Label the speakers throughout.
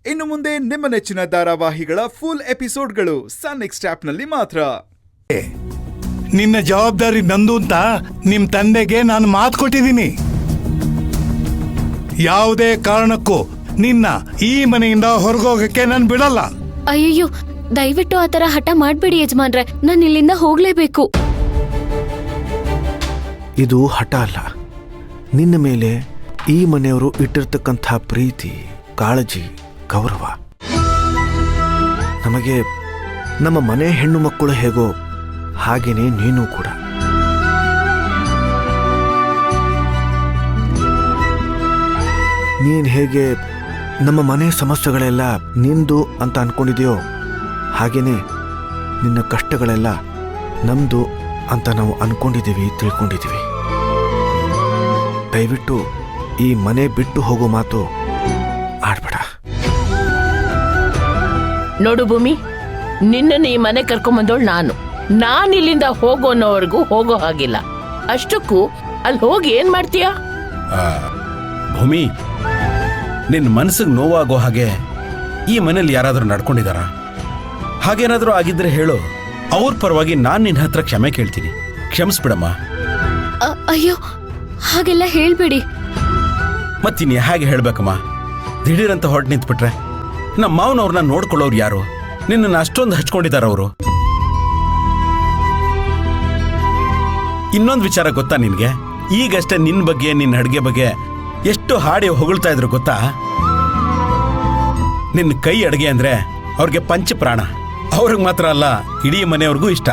Speaker 1: ಇನ್ನು ಮುಂದೆ ನಿಮ್ಮ ನೆಚ್ಚಿನ ಧಾರಾವಾಹಿಗಳ ಫುಲ್ ಎಪಿಸೋಡ್ಗಳು ಸನ್ ನೆಕ್ಸ್ಟ್ ಆಪ್ನಲ್ಲಿ ಮಾತ್ರ.
Speaker 2: ನಿನ್ನ ಜವಾಬ್ದಾರಿ ನಂದು ಅಂತ ನಿಮ್ ತಂದೆಗೆ ನಾನು ಮಾತು ಕೊಟ್ಟಿದ್ದೀನಿ. ಯಾವುದೇ ಕಾರಣಕ್ಕೂ ನಿನ್ನ ಈ ಮನೆಯಿಂದ ಹೊರಗೋಗಕ್ಕೆ ನಾನು ಬಿಡಲ್ಲ.
Speaker 3: ಅಯ್ಯಯ್ಯೋ, ದಯವಿಟ್ಟು ಆತರ ಹಠ ಮಾಡ್ಬೇಡಿ ಯಜಮಾನ್ರೆ, ನಾನು ಇಲ್ಲಿಂದ ಹೋಗ್ಲೇಬೇಕು.
Speaker 4: ಇದು ಹಠ ಅಲ್ಲ, ನಿನ್ನ ಮೇಲೆ ಈ ಮನೆಯವರು ಇಟ್ಟಿರ್ತಕ್ಕಂಥ ಪ್ರೀತಿ, ಕಾಳಜಿ, ಗೌರವ. ನಮಗೆ ನಮ್ಮ ಮನೆ ಹೆಣ್ಣು ಮಕ್ಕಳು ಹೇಗೋ ಹಾಗೇನೆ ನೀನು ಕೂಡ. ನೀನ್ ಹೇಗೆ ನಮ್ಮ ಮನೆ ಸಮಸ್ಯೆಗಳೆಲ್ಲ ನಿಂದು ಅಂತ ಅನ್ಕೊಂಡಿದೆಯೋ ಹಾಗೇನೆ ನಿನ್ನ ಕಷ್ಟಗಳೆಲ್ಲ ನಮ್ದು ಅಂತ ನಾವು ಅನ್ಕೊಂಡಿದ್ದೀವಿ, ತಿಳ್ಕೊಂಡಿದ್ದೀವಿ. ದಯವಿಟ್ಟು ಈ ಮನೆ ಬಿಟ್ಟು ಹೋಗೋ ಮಾತು ಆಡ್ಬೇಡ.
Speaker 5: ನೋಡು ಭೂಮಿ, ನಿನ್ನನ್ನು ಈ ಮನೆ ಕರ್ಕೊಂಬಂದೋಳು ನಾನು ಇಲ್ಲಿಂದ ಹೋಗೋನವರೆಗೂ ಹೋಗೋ ಹಾಗಿಲ್ಲ. ಅಷ್ಟಕ್ಕೂ ಅಲ್ಲಿ ಹೋಗಿ ಏನ್ ಮಾಡ್ತೀಯ?
Speaker 6: ಭೂಮಿ, ನಿನ್ನ ಮನಸ್ಸಿಗೆ ನೋವಾಗೋ ಹಾಗೆ ಈ ಮನೇಲಿ ಯಾರಾದರೂ ನಡ್ಕೊಂಡಿದಾರ? ಹಾಗೇನಾದರೂ ಆಗಿದ್ರೆ ಹೇಳು, ಅವ್ರ ಪರವಾಗಿ ನಾನು ನಿನ್ನ ಹತ್ರ ಕ್ಷಮೆ ಕೇಳ್ತೀನಿ. ಕ್ಷಮಿಸ್ಬಿಡಮ್ಮ.
Speaker 3: ಅಯ್ಯೋ, ಹಾಗೆಲ್ಲ ಹೇಳ್ಬೇಡಿ.
Speaker 6: ಮತ್ತಿನ್ ಹೇಗೆ ಹೇಳ್ಬೇಕಮ್ಮ? ದಿಢೀರಂತ ಹೊರಟು ನಿಂತ್ಬಿಟ್ರೆ ನಮ್ಮ ಮಾವನವ್ರನ್ನ ನೋಡ್ಕೊಳ್ಳೋರು ಯಾರು? ನಿನ್ನನ್ನು ಅಷ್ಟೊಂದು ಹಚ್ಕೊಂಡಿದಾರ ಅವರು. ಇನ್ನೊಂದು ವಿಚಾರ ಗೊತ್ತಾ ನಿನ್ಗೆ? ಈಗಷ್ಟೇ ನಿನ್ನ ಬಗ್ಗೆ, ನಿನ್ನ ಅಡುಗೆ ಬಗ್ಗೆ ಎಷ್ಟು ಹಾಡಿ ಹೊಗಳ್ತಾ ಇದ್ರು ಗೊತ್ತಾ? ನಿನ್ನ ಕೈ ಅಡುಗೆ ಅಂದ್ರೆ ಅವ್ರಿಗೆ ಪಂಚ ಪ್ರಾಣ. ಅವ್ರಿಗೆ ಮಾತ್ರ ಅಲ್ಲ, ಇಡೀ ಮನೆಯವ್ರಿಗೂ ಇಷ್ಟ.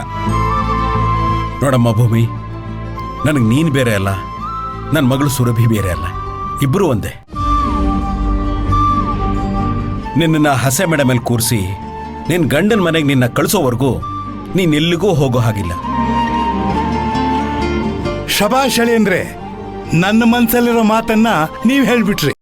Speaker 6: ನೋಡಮ್ಮ ಭೂಮಿ, ನನಗೆ ನೀನು ಬೇರೆ ಅಲ್ಲ, ನನ್ನ ಮಗಳು ಸುರಭಿ ಬೇರೆ ಅಲ್ಲ, ಇಬ್ಬರೂ ಒಂದೇ. ನಿನ್ನ ಹಸೆ ಮೇಡ ಮೇಲೆ ಕೂರಿಸಿ ನಿನ್ನ ಗಂಡನ ಮನೆಗೆ ನಿನ್ನ ಕಳಿಸೋವರೆಗೂ ನೀನೆಲ್ಲಿಗೂ ಹೋಗೋ ಹಾಗಿಲ್ಲ.
Speaker 2: ಶಬಾಷ್ ಅಂದ್ರೆ ನನ್ನ ಮನ್ಸಲ್ಲಿರೋ ಮಾತನ್ನ ನೀವ್ ಹೇಳ್ಬಿಟ್ರಿ.